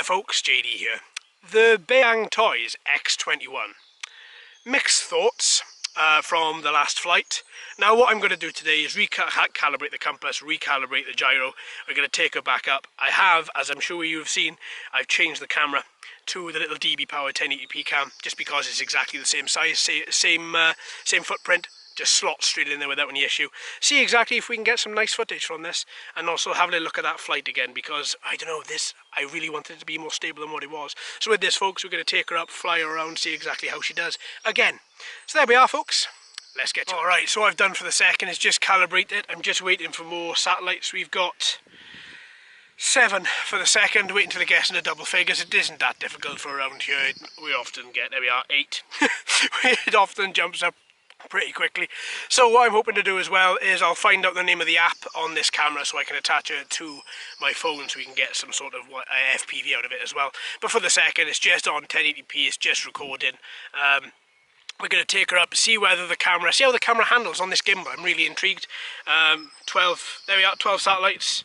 folks, JD here. The Bayangtoys X21. Mixed thoughts from the last flight. Now what I'm going to do today is recalibrate the compass, recalibrate the gyro. We're going to take her back up. I have, as I'm sure you've seen, I've changed the camera to the little DB power 1080p cam just because it's exactly the same size, same footprint. Just slot straight in there without any issue. See exactly if we can get some nice footage from this, and also have a look at that flight again, because I don't know, I really wanted it to be more stable than what it was. So with this, folks, we're going to take her up, fly her around, see exactly how she does again. So there we are, folks. Let's get to it. Alright, so what I've done for the second is just calibrate it. I'm just waiting for more satellites. We've got 7 for the second, waiting till they get into double figures. It isn't that difficult for around here. We often get, there we are, 8. It often jumps up pretty quickly. So what I'm hoping to do as well is I'll find out the name of the app on this camera so I can attach it to my phone so we can get some sort of FPV out of it as well. But for the second, it's just on 1080p, it's just recording. We're going to take her up, see how the camera handles on this gimbal. I'm really intrigued. 12, there we are, 12 satellites.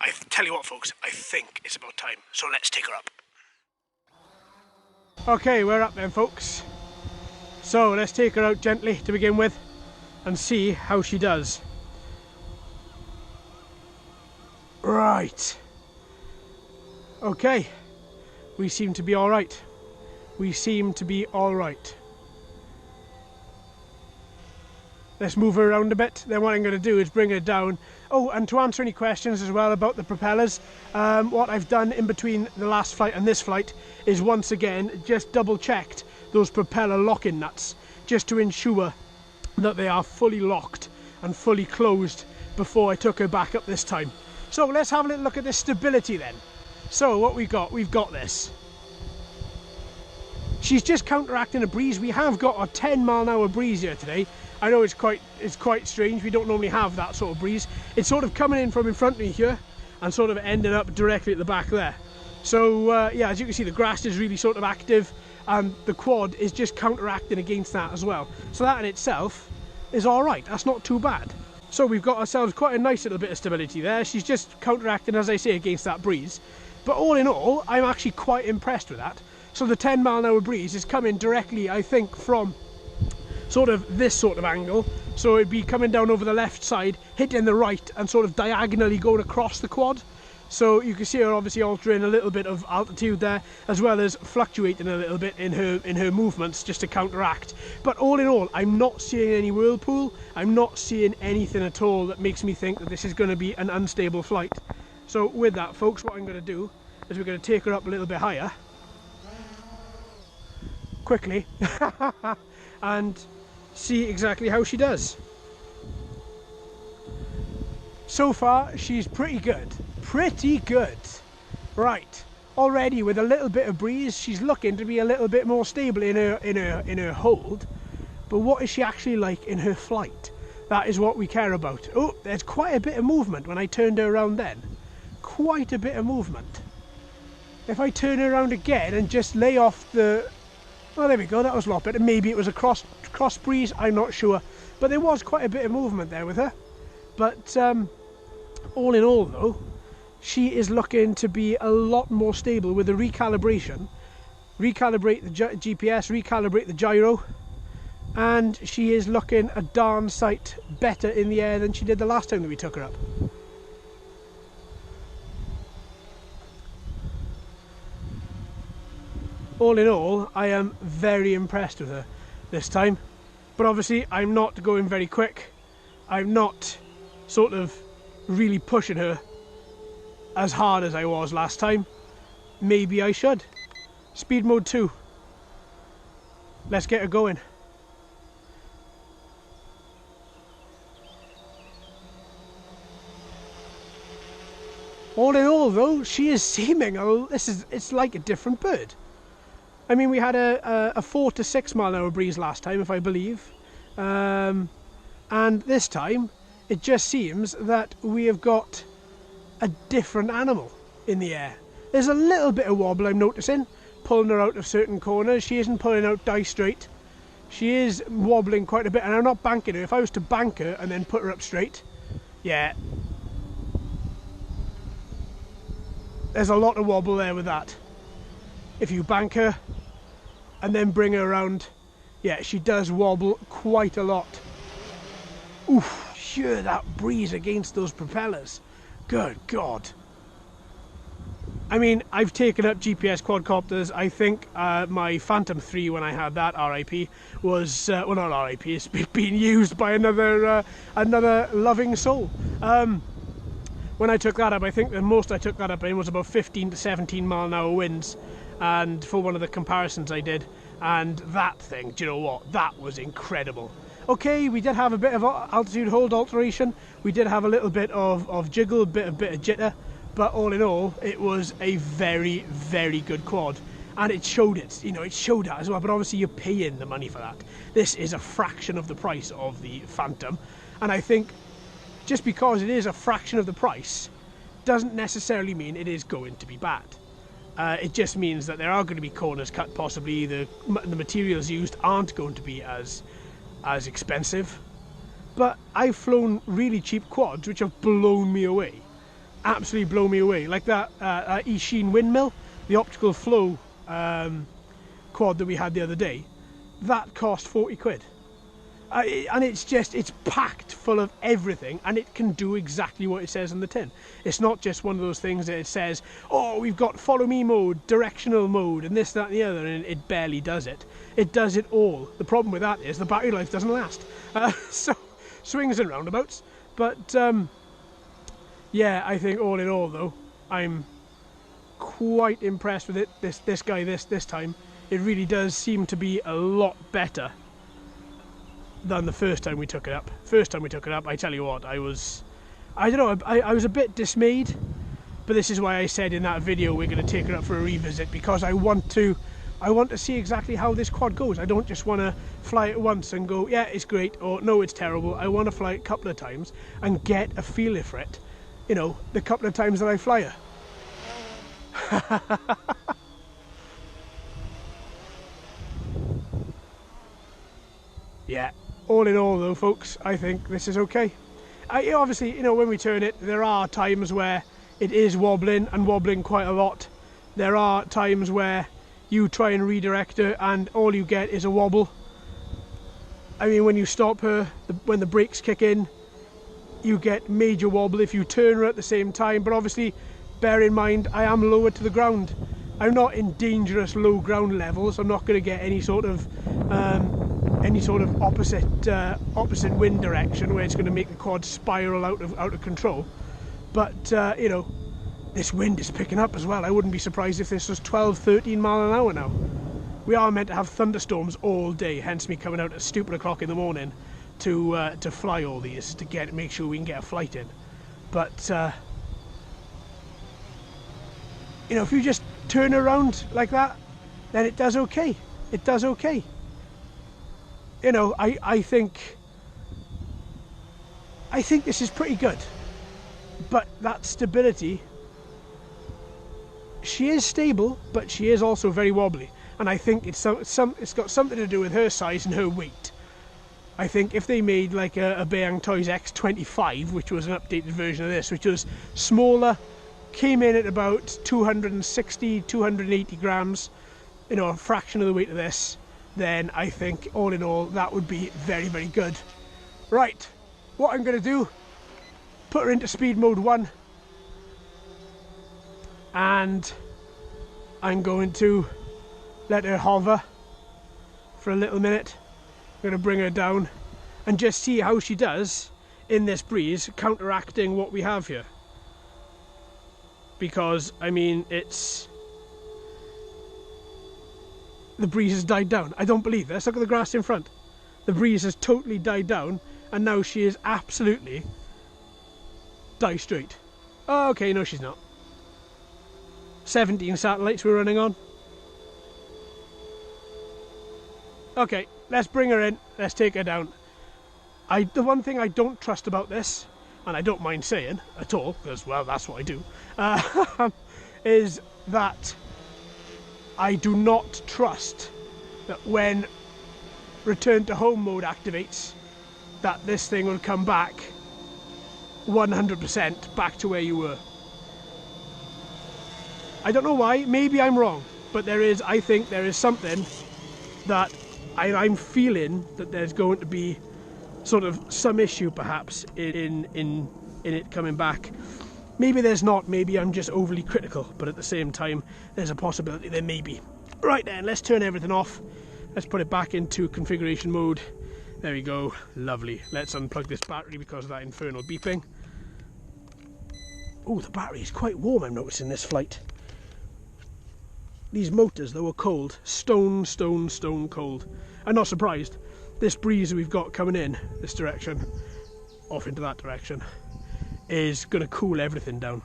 I tell you what, folks, I think it's about time. So let's take her up. Okay, we're up then, folks. So let's take her out gently to begin with and see how she does. Right. Okay. We seem to be alright. We seem to be alright. Let's move her around a bit. Then what I'm going to do is bring her down. Oh, and to answer any questions as well about the propellers, what I've done in between the last flight and this flight is once again just double checked those propeller locking nuts just to ensure that they are fully locked and fully closed before I took her back up this time. So let's have a little look at this stability then. So what we've got this. She's just counteracting a breeze. We have got a 10-mile-an-hour breeze here today. I know it's quite strange. We don't normally have that sort of breeze. It's sort of coming in from in front of me here and sort of ending up directly at the back there. So yeah, as you can see, the grass is really sort of active, and the quad is just counteracting against that as well. So that in itself is all right. That's not too bad. So we've got ourselves quite a nice little bit of stability there. She's just counteracting, as I say, against that breeze. But all in all, I'm actually quite impressed with that. So the 10-mile-an-hour breeze is coming directly, I think, from sort of this sort of angle. So it'd be coming down over the left side, hitting the right, and sort of diagonally going across the quad. So you can see her obviously altering a little bit of altitude there, as well as fluctuating a little bit in her movements just to counteract. But all in all, I'm not seeing any whirlpool. I'm not seeing anything at all that makes me think that this is going to be an unstable flight. So with that, folks, what I'm going to do is we're going to take her up a little bit higher quickly and see exactly how she does. So far, she's pretty good. Pretty good. Right, already with a little bit of breeze, she's looking to be a little bit more stable in her hold. But what is she actually like in her flight? That is what we care about. Oh, there's quite a bit of movement when I turned her around then. Quite a bit of movement. If I turn her around again and just lay off the... Well, there we go, that was a lot better. Maybe it was a cross breeze, I'm not sure. But there was quite a bit of movement there with her. But all in all though, she is looking to be a lot more stable with the recalibration. Recalibrate the GPS, recalibrate the gyro, and she is looking a darn sight better in the air than she did the last time that we took her up. All in all, I am very impressed with her this time. But obviously, I'm not going very quick. I'm not sort of really pushing her as hard as I was last time. Maybe I should. Speed mode 2. Let's get her going. All in all though, she is seeming, it's like a different bird. I mean, we had a 4 to 6 mile an hour breeze last time, if I believe. And this time, it just seems that we have got a different animal in the air. There's a little bit of wobble I'm noticing, pulling her out of certain corners. She isn't pulling out die straight. She is wobbling quite a bit, and I'm not banking her. If I was to bank her and then put her up straight, yeah. there's a lot of wobble there with that. If you bank her and then bring her around, yeah, she does wobble quite a lot. Oof, sure, that breeze against those propellers. Good God. I mean, I've taken up GPS quadcopters. I think my Phantom 3, when I had that, RIP, was, well, not RIP, it's being used by another loving soul. When I took that up, I think the most I took that up in was about 15 to 17 mile an hour winds, and for one of the comparisons I did, and that thing, do you know what, that was incredible. Okay, we did have a bit of altitude hold alteration, we did have a little bit of jiggle, a bit of jitter, but all in all, it was a very, very good quad. And it showed it, you know, it showed that as well, but obviously you're paying the money for that. This is a fraction of the price of the Phantom, and I think just because it is a fraction of the price doesn't necessarily mean it is going to be bad. It just means that there are going to be corners cut, possibly the materials used aren't going to be as expensive. But I've flown really cheap quads which have blown me away. Absolutely blown me away. Like that Ishin windmill, the optical flow quad that we had the other day, that cost 40 quid. And it's packed full of everything, and it can do exactly what it says on the tin. It's not just one of those things that it says, oh, we've got follow me mode, directional mode, and this, that and the other, and it barely does it. It does it all. The problem with that is the battery life doesn't last. So, swings and roundabouts. But, yeah, I think all in all, though, I'm quite impressed with it, this guy this time. It really does seem to be a lot better than the first time we took it up. First time we took it up, I tell you what, I was a bit dismayed, but this is why I said in that video we're going to take it up for a revisit, because I want to see exactly how this quad goes. I don't just want to fly it once and go, yeah, it's great, or no, it's terrible. I want to fly it a couple of times and get a feel for it, you know, the couple of times that I fly her. Yeah. All in all though, folks, I think this is okay. Obviously, you know, when we turn it, there are times where it is wobbling, and wobbling quite a lot. There are times where you try and redirect her and all you get is a wobble. I mean, when you stop her, when the brakes kick in, you get major wobble if you turn her at the same time. But obviously, bear in mind, I am lower to the ground. I'm not in dangerous low ground levels. I'm not going to get any sort of opposite wind direction where it's going to make the quad spiral out of control. But you know, this wind is picking up as well. I wouldn't be surprised if this was 12-13 mile an hour now. We are meant to have thunderstorms all day, hence me coming out at stupid o'clock in the morning to fly all these, to make sure we can get a flight in. But you know, if you just turn around like that, then it does okay. It does okay. You know, I think this is pretty good. But that stability, she is stable, but she is also very wobbly. And I think it's got something to do with her size and her weight. I think if they made like a Bayangtoys X21, which was an updated version of this, which was smaller, came in at about 260, 280 grams, you know, a fraction of the weight of this, then I think all in all that would be very, very good. Right, what I'm going to do, put her into speed mode 1, and I'm going to let her hover for a little minute. I'm going to bring her down and just see how she does in this breeze, counteracting what we have here. Because, I mean, the breeze has died down. I don't believe this. Look at the grass in front. The breeze has totally died down, and now she is absolutely die straight. Oh, okay, no she's not. 17 satellites we're running on. Okay, let's bring her in. Let's take her down. The one thing I don't trust about this, and I don't mind saying at all, because, well, that's what I do, is that I do not trust that when return to home mode activates, that this thing will come back 100% back to where you were. I don't know why, maybe I'm wrong, but I think there is something that I'm feeling that there's going to be sort of some issue perhaps in it coming back. Maybe there's not, maybe I'm just overly critical, but at the same time there's a possibility there may be. Right then, let's turn everything off. Let's put it back into configuration mode. There we go, lovely. Let's unplug this battery because of that infernal beeping. Oh, the battery is quite warm, I'm noticing this flight. These motors, though, are cold. Stone cold. I'm not surprised. This breeze we've got coming in this direction, off into that direction, is going to cool everything down.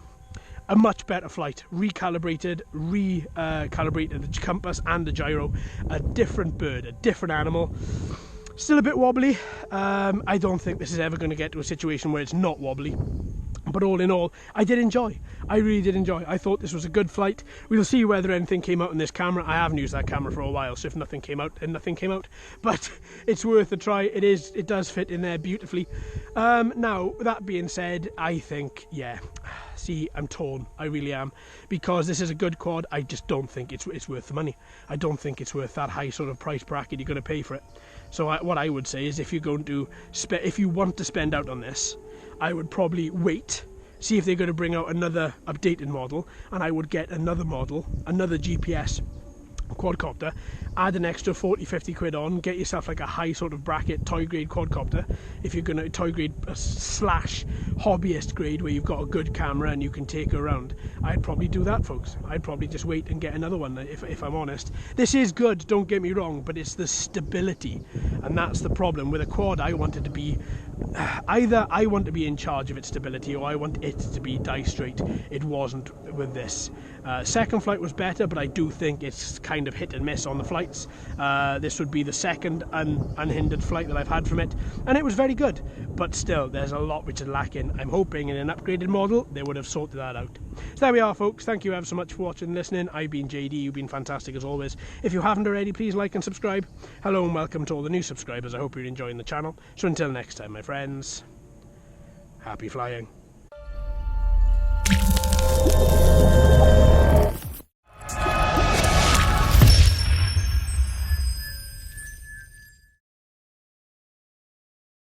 A much better flight, recalibrated the compass and the gyro. A different bird, a different animal. Still a bit wobbly. I don't think this is ever going to get to a situation where it's not wobbly. But all in all, I did enjoy. I really did enjoy. I thought this was a good flight. We'll see whether anything came out in this camera. I haven't used that camera for a while, so if nothing came out, then nothing came out. But it's worth a try. It does fit in there beautifully. Now, that being said, I think, yeah, see, I'm torn. I really am. Because this is a good quad, I just don't think it's worth the money. I don't think it's worth that high sort of price bracket you're going to pay for it. So what I would say is if you're going to if you want to spend out on this, I would probably wait, see if they're going to bring out another updated model, and I would get another model, another GPS quadcopter, add an extra 40-50 quid on, get yourself like a high sort of bracket toy grade quadcopter, if you're going to toy grade slash hobbyist grade where you've got a good camera and you can take her around. I'd probably do that, folks. I'd probably just wait and get another one, if I'm honest. This is good, don't get me wrong, but it's the stability, and that's the problem. With a quad, I wanted to be either I want to be in charge of its stability or I want it to be die straight. It wasn't with this. Second flight was better, but I do think it's kind of hit and miss on the flights. This would be the second unhindered flight that I've had from it, and it was very good, but still there's a lot which is lacking. I'm hoping in an upgraded model they would have sorted that out. So there we are, folks. Thank you ever so much for watching and listening. I've been JD, you've been fantastic as always. If you haven't already, please like and subscribe. Hello and welcome to all the new subscribers. I hope you're enjoying the channel. So until next time, my friends, happy flying.